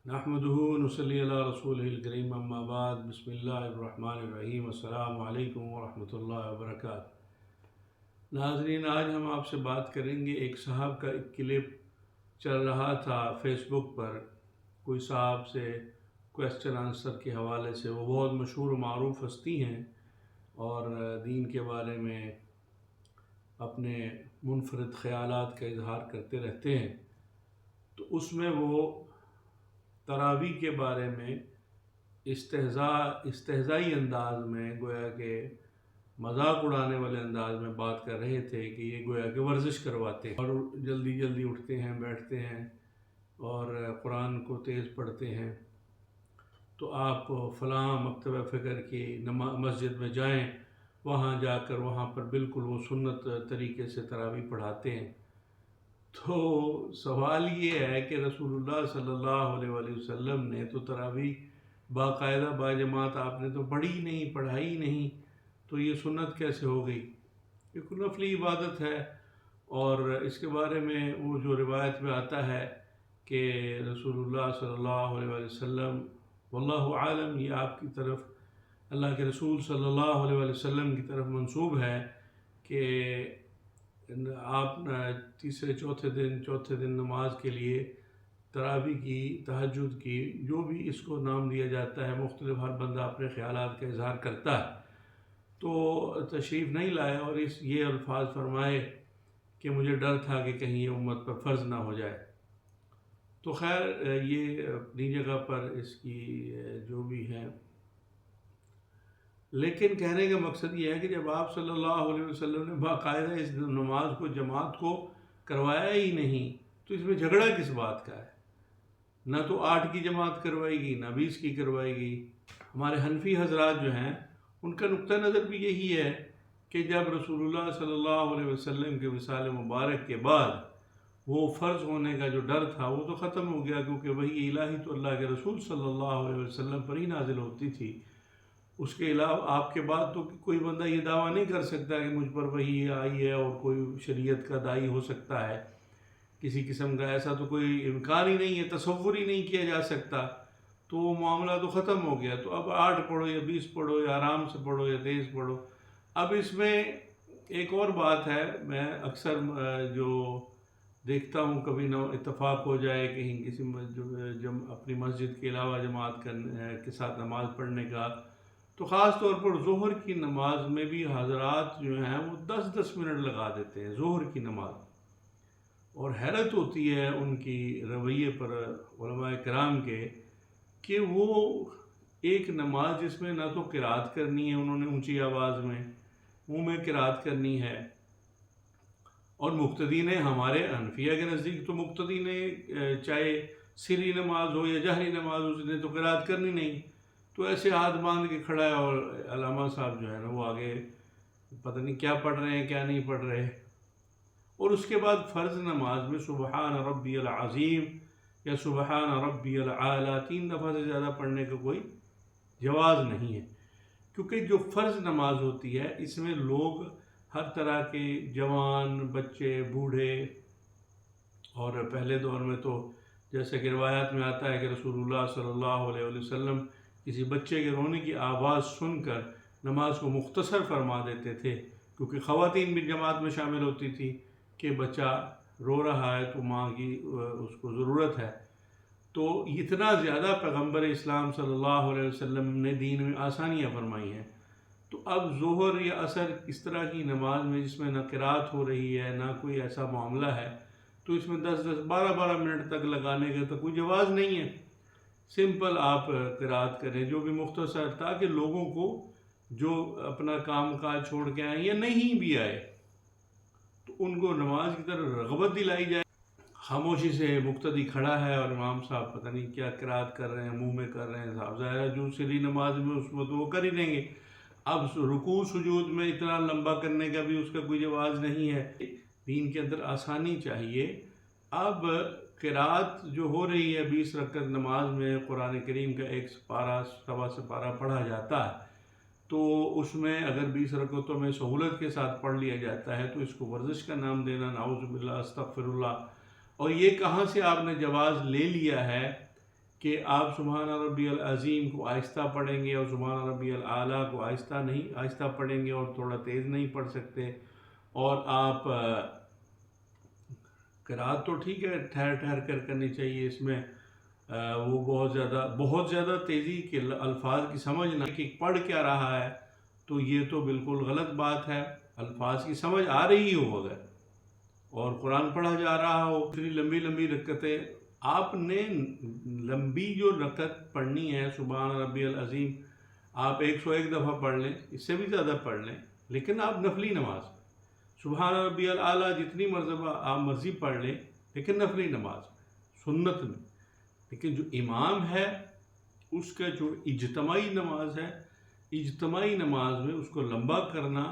نحمدہ نصلی علی رسولہ الکریم اما بعد بسم اللہ الرحمن الرحیم السلام علیکم ورحمۃ اللہ وبرکاتہ۔ ناظرین، آج ہم آپ سے بات کریں گے ایک صاحب کا ایک کلپ چل رہا تھا فیس بک پر، کوئی صاحب سے کویسچن آنسر کے حوالے سے۔ وہ بہت مشہور و معروف ہستی ہیں اور دین کے بارے میں اپنے منفرد خیالات کا اظہار کرتے رہتے ہیں۔ تو اس میں وہ تراویح کے بارے میں استہزائی انداز میں، گویا کہ مذاق اڑانے والے انداز میں بات کر رہے تھے کہ یہ گویا کہ ورزش کرواتے ہیں اور جلدی جلدی اٹھتے ہیں، بیٹھتے ہیں اور قرآن کو تیز پڑھتے ہیں۔ تو آپ فلاں مکتبہ فکر کی مسجد میں جائیں، وہاں جا کر وہاں پر بالکل وہ سنت طریقے سے تراویح پڑھاتے ہیں۔ تو سوال یہ ہے کہ رسول اللہ صلی اللہ علیہ وآلہ وسلم نے تو تراویح باقاعدہ باجماعت آپ نے تو پڑھی نہیں، پڑھائی نہیں، تو یہ سنت کیسے ہو گئی؟ یہ کوئی نفلی عبادت ہے۔ اور اس کے بارے میں وہ جو روایت میں آتا ہے کہ رسول اللہ صلی اللہ علیہ وآلہ وسلم، واللہ عالم، یہ آپ کی طرف اللہ کے رسول صلی اللہ علیہ وآلہ وسلم کی طرف منسوب ہے کہ آپ تیسرے چوتھے دن نماز کے لیے تراویح کی، تہجد کی، جو بھی اس کو نام دیا جاتا ہے، مختلف ہر بندہ اپنے خیالات کا اظہار کرتا ہے، تو تشریف نہیں لائے اور یہ الفاظ فرمائے کہ مجھے ڈر تھا کہ کہیں یہ امت پر فرض نہ ہو جائے۔ تو خیر، یہ اپنی جگہ پر اس کی جو بھی ہے، لیکن کہنے کا مقصد یہ ہے کہ جب آپ صلی اللہ علیہ وسلم نے باقاعدہ اس نماز کو جماعت کو کروایا ہی نہیں، تو اس میں جھگڑا کس بات کا ہے؟ نہ تو 8 کی جماعت کروائی گئی، نہ 20 کی کروائی گئی۔ ہمارے حنفی حضرات جو ہیں ان کا نقطہ نظر بھی یہی ہے کہ جب رسول اللہ صلی اللہ علیہ وسلم کے وصال مبارک کے بعد وہ فرض ہونے کا جو ڈر تھا وہ تو ختم ہو گیا، کیونکہ وحی الہی تو اللہ کے رسول صلی اللہ علیہ وسلم پر ہی نازل ہوتی تھی۔ اس کے علاوہ آپ کے بعد تو کوئی بندہ یہ دعویٰ نہیں کر سکتا کہ مجھ پر وحی آئی ہے اور کوئی شریعت کا داعی ہو سکتا ہے۔ کسی قسم کا ایسا تو کوئی امکان ہی نہیں ہے، تصور ہی نہیں کیا جا سکتا۔ تو وہ معاملہ تو ختم ہو گیا۔ تو اب 8 پڑھو یا 20 پڑھو یا آرام سے پڑھو یا تیز پڑھو۔ اب اس میں ایک اور بات ہے، میں اکثر جو دیکھتا ہوں، کبھی نہ اتفاق ہو جائے کہیں کسی اپنی مسجد کے علاوہ جماعت کے ساتھ نماز پڑھنے کا، تو خاص طور پر ظہر کی نماز میں بھی حضرات جو ہیں وہ 10 منٹ لگا دیتے ہیں ظہر کی نماز، اور حیرت ہوتی ہے ان کی رویے پر علماء کرام کے کہ وہ ایک نماز جس میں نہ تو قرات کرنی ہے انہوں نے اونچی آواز میں، منہ میں قرات کرنی ہے، اور مقتدی نے، ہمارے حنفیہ کے نزدیک تو مقتدی نے چاہے سری نماز ہو یا جہری نماز ہو، اس نے تو قرات کرنی نہیں۔ تو ایسے ہاتھ باندھ کے کھڑا ہے اور علامہ صاحب جو ہے نا وہ آگے پتہ نہیں کیا پڑھ رہے ہیں کیا نہیں پڑھ رہے۔ اور اس کے بعد فرض نماز میں سبحان ربی العظیم یا سبحان ربی العالی 3 دفعہ سے زیادہ پڑھنے کا کوئی جواز نہیں ہے، کیونکہ جو فرض نماز ہوتی ہے اس میں لوگ ہر طرح کے جوان، بچے، بوڑھے، اور پہلے دور میں تو جیسے کہ روایات میں آتا ہے کہ رسول اللہ صلی اللہ علیہ وسلم کسی بچے کے رونے کی آواز سن کر نماز کو مختصر فرما دیتے تھے، کیونکہ خواتین بھی جماعت میں شامل ہوتی تھی کہ بچہ رو رہا ہے تو ماں کی اس کو ضرورت ہے۔ تو اتنا زیادہ پیغمبر اسلام صلی اللہ علیہ وسلم نے دین میں آسانیاں فرمائی ہیں۔ تو اب ظہر یا عصر اس طرح کی نماز میں جس میں نہ قرات ہو رہی ہے نہ کوئی ایسا معاملہ ہے، تو اس میں 12 منٹ تک لگانے کا تو کوئی جواز نہیں ہے۔ سمپل آپ قرات کریں جو بھی مختصر، تاکہ لوگوں کو جو اپنا کام کاج چھوڑ کے آئیں یا نہیں بھی آئے تو ان کو نماز کی طرف رغبت دلائی جائے۔ خاموشی سے مقتدی کھڑا ہے اور امام صاحب پتہ نہیں کیا قرات کر رہے ہیں، منہ میں کر رہے ہیں، صاحب ظاہر ہے جو سری نماز میں اس میں تو وہ کر ہی دیں گے۔ اب رکوع سجود میں اتنا لمبا کرنے کا بھی اس کا کوئی جواز نہیں ہے۔ دین کے اندر آسانی چاہیے۔ اب قرات جو ہو رہی ہے 20 رکعت نماز میں قرآن کریم کا 1 پارہ، سوا سے پارہ پڑھا جاتا ہے، تو اس میں اگر 20 رکعتوں میں سہولت کے ساتھ پڑھ لیا جاتا ہے تو اس کو ورزش کا نام دینا، نعوذ باللہ، استغفر اللہ۔ اور یہ کہاں سے آپ نے جواز لے لیا ہے کہ آپ سبحان ربی العظیم کو آہستہ پڑھیں گے اور سبحان ربی الاعلیٰ کو آہستہ پڑھیں گے اور تھوڑا تیز نہیں پڑھ سکتے. اور آپ قرأت تو ٹھیک ہے ٹھہر ٹھہر کر کرنی چاہیے، اس میں وہ بہت زیادہ تیزی کے الفاظ کی سمجھ نہ کہ پڑھ کیا رہا ہے، تو یہ تو بالکل غلط بات ہے. الفاظ کی سمجھ آ رہی ہو اگر اور قرآن پڑھا جا رہا ہو، اتنی لمبی لمبی رکعتیں آپ نے لمبی جو رکعت پڑھنی ہے سبحان ربی العظیم آپ 101 دفعہ پڑھ لیں، اس سے بھی زیادہ پڑھ لیں، لیکن آپ نفلی نماز سبحان ربی الاعلیٰ جتنی مرتبہ آپ مرضی پڑھ لیں، لیکن نفلی نماز سنت میں. لیکن جو امام ہے اس کا جو اجتماعی نماز ہے، اجتماعی نماز میں اس کو لمبا کرنا،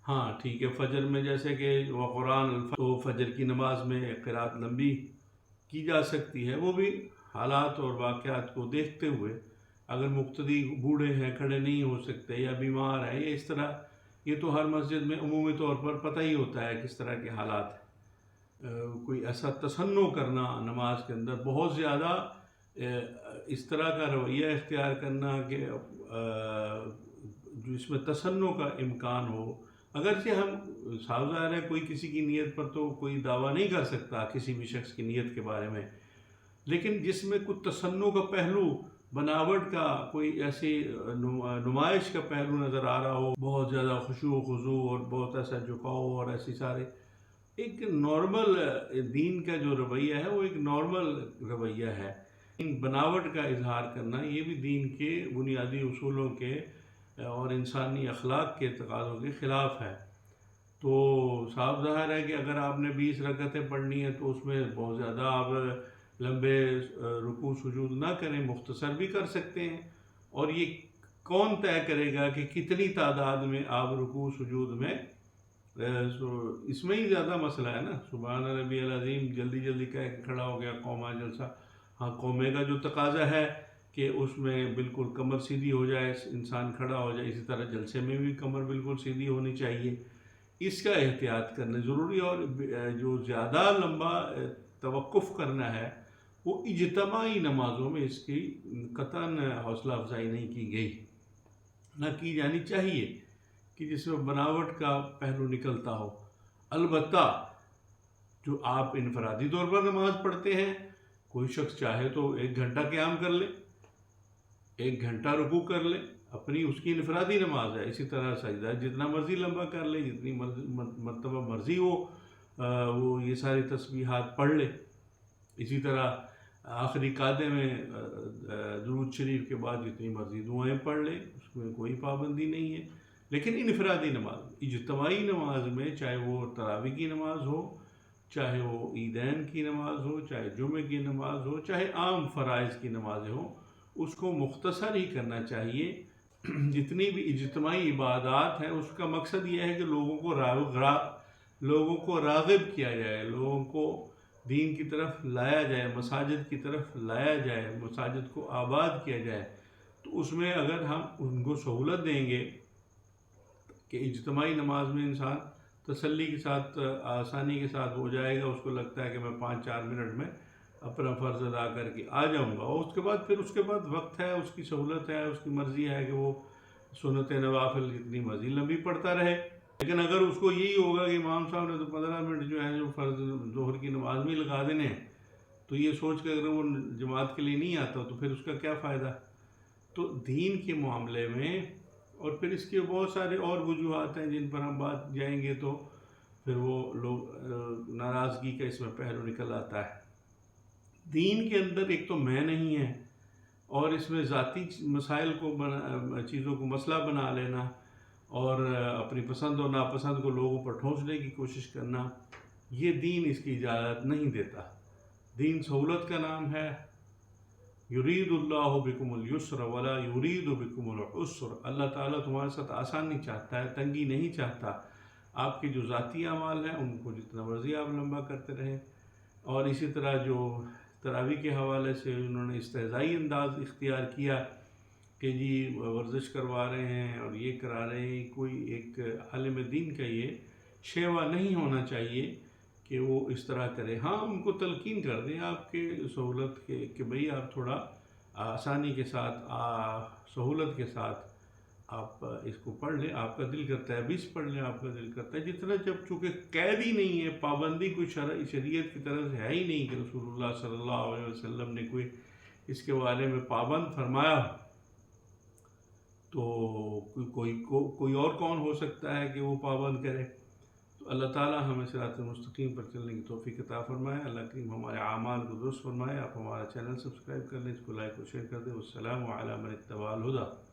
ہاں ٹھیک ہے فجر میں جیسے کہ قرآن تو فجر کی نماز میں قرأت لمبی کی جا سکتی ہے، وہ بھی حالات اور واقعات کو دیکھتے ہوئے. اگر مقتدی بوڑھے ہیں کھڑے نہیں ہو سکتے یا بیمار ہیں یا اس طرح، یہ تو ہر مسجد میں عمومی طور پر پتہ ہی ہوتا ہے کس طرح کے حالات ہیں. کوئی ایسا تصنع کرنا نماز کے اندر بہت زیادہ اس طرح کا رویہ اختیار کرنا کہ جو اس میں تصنع کا امکان ہو، اگرچہ ہم صاف ظاہر ہے کوئی کسی کی نیت پر تو کوئی دعویٰ نہیں کر سکتا کسی بھی شخص کی نیت کے بارے میں، لیکن جس میں کچھ تصنع کا پہلو، بناوٹ کا کوئی ایسی نمائش کا پہلو نظر آ رہا ہو، بہت زیادہ خشوع و خضوع اور بہت ایسا جھکاؤ اور ایسی سارے، ایک نارمل دین کا جو رویہ ہے وہ ایک نارمل رویہ ہے. بناوٹ کا اظہار کرنا یہ بھی دین کے بنیادی اصولوں کے اور انسانی اخلاق کے تقاضوں کے خلاف ہے. تو صاف ظاہر ہے کہ اگر آپ نے 20 رکعتیں پڑھنی ہیں تو اس میں بہت زیادہ آپ لمبے رکوع سجود نہ کریں، مختصر بھی کر سکتے ہیں. اور یہ کون طے کرے گا کہ کتنی تعداد میں آپ رکوع سجود میں، اس میں ہی زیادہ مسئلہ ہے نا. سبحان ربی العظیم جلدی جلدی کہہ کے کھڑا ہو گیا، قومہ جلسہ، ہاں قومے کا جو تقاضا ہے کہ اس میں بالکل کمر سیدھی ہو جائے، انسان کھڑا ہو جائے، اسی طرح جلسے میں بھی کمر بالکل سیدھی ہونی چاہیے. اس کا احتیاط کرنا ضروری. اور جو زیادہ لمبا توقف کرنا ہے وہ اجتماعی نمازوں میں اس کی قطعاً حوصلہ افزائی نہیں کی گئی، نہ کی جانی چاہیے کہ جس میں بناوٹ کا پہلو نکلتا ہو. البتہ جو آپ انفرادی طور پر نماز پڑھتے ہیں، کوئی شخص چاہے تو 1 گھنٹہ قیام کر لے، 1 گھنٹہ رکوع کر لے، اپنی اس کی انفرادی نماز ہے. اسی طرح سجدہ جتنا مرضی لمبا کر لے، جتنی مرتبہ مرضی وہ یہ ساری تسبیحات پڑھ لے. اسی طرح آخری قعدے میں درود شریف کے بعد جتنی مرضی دعائیں پڑھ لے، اس میں کوئی پابندی نہیں ہے. لیکن انفرادی نماز، اجتماعی نماز میں، چاہے وہ تراویح کی نماز ہو، چاہے وہ عیدین کی نماز ہو، چاہے جمعے کی نماز ہو، چاہے عام فرائض کی نمازیں ہوں، اس کو مختصر ہی کرنا چاہیے. جتنی بھی اجتماعی عبادات ہیں اس کا مقصد یہ ہے کہ لوگوں کو راغب کیا جائے، لوگوں کو دین کی طرف لایا جائے، مساجد کی طرف لایا جائے، مساجد کو آباد کیا جائے. تو اس میں اگر ہم ان کو سہولت دیں گے کہ اجتماعی نماز میں انسان تسلی کے ساتھ، آسانی کے ساتھ ہو جائے گا، اس کو لگتا ہے کہ میں 5-4 منٹ میں اپنا فرض ادا کر کے آ جاؤں گا، اور اس کے بعد وقت ہے، اس کی سہولت ہے، اس کی مرضی ہے کہ وہ سنت نوافل جتنی مرضی لمبی پڑھتا رہے. لیکن اگر اس کو یہی ہوگا کہ امام صاحب نے تو 15 منٹ جو ہے جو فرض ظہر کی نماز میں لگا دینے ہیں، تو یہ سوچ کر اگر وہ جماعت کے لیے نہیں آتا تو پھر اس کا کیا فائدہ. تو دین کے معاملے میں، اور پھر اس کے بہت سارے اور وجوہات ہیں جن پر ہم بات جائیں گے تو پھر وہ لوگ ناراضگی کا اس میں پہلو نکل آتا ہے. دین کے اندر ایک تو میں نہیں ہے، اور اس میں ذاتی مسائل کو چیزوں کو مسئلہ بنا لینا اور اپنی پسند اور ناپسند کو لوگوں پر ٹھونسنے کی کوشش کرنا، یہ دین اس کی اجازت نہیں دیتا. دین سہولت کا نام ہے. یرید اللہ بکم الیسر ولا یرید بکم العسر. اللہ تعالیٰ تمہارے ساتھ آسانی چاہتا ہے، تنگی نہیں چاہتا. آپ کے جو ذاتی اعمال ہیں ان کو جتنا مرضی آپ لمبا کرتے رہیں. اور اسی طرح جو تراویح کے حوالے سے انہوں نے استہزائی انداز اختیار کیا کہ جی ورزش کروا رہے ہیں اور یہ کرا رہے ہیں، کوئی ایک عالم دین کا یہ شیوا نہیں ہونا چاہیے کہ وہ اس طرح کرے. ہاں ان کو تلقین کر دیں آپ کے سہولت کے کہ بھئی آپ تھوڑا آسانی کے ساتھ سہولت کے ساتھ آپ اس کو پڑھ لیں. آپ کا دل کرتا ہے 20 پڑھ لیں, آپ کا دل کرتا ہے جتنا, جب چونکہ قید ہی نہیں ہے, پابندی کوئی شریعت کی طرف سے ہے ہی نہیں کہ رسول اللہ صلی اللہ علیہ وسلم نے کوئی اس کے بارے میں پابند فرمایا, تو کوئی اور کون ہو سکتا ہے کہ وہ پابند کرے. تو اللہ تعالیٰ ہمیں صراط مستقیم پر چلنے کی توفیق عطا فرمائے. اللہ کریم ہمارے اعمال کو درست فرمائے. آپ ہمارا چینل سبسکرائب کر لیں, اس کو لائک اور شیئر کر دیں. والسلام علی من اتبع الہدی.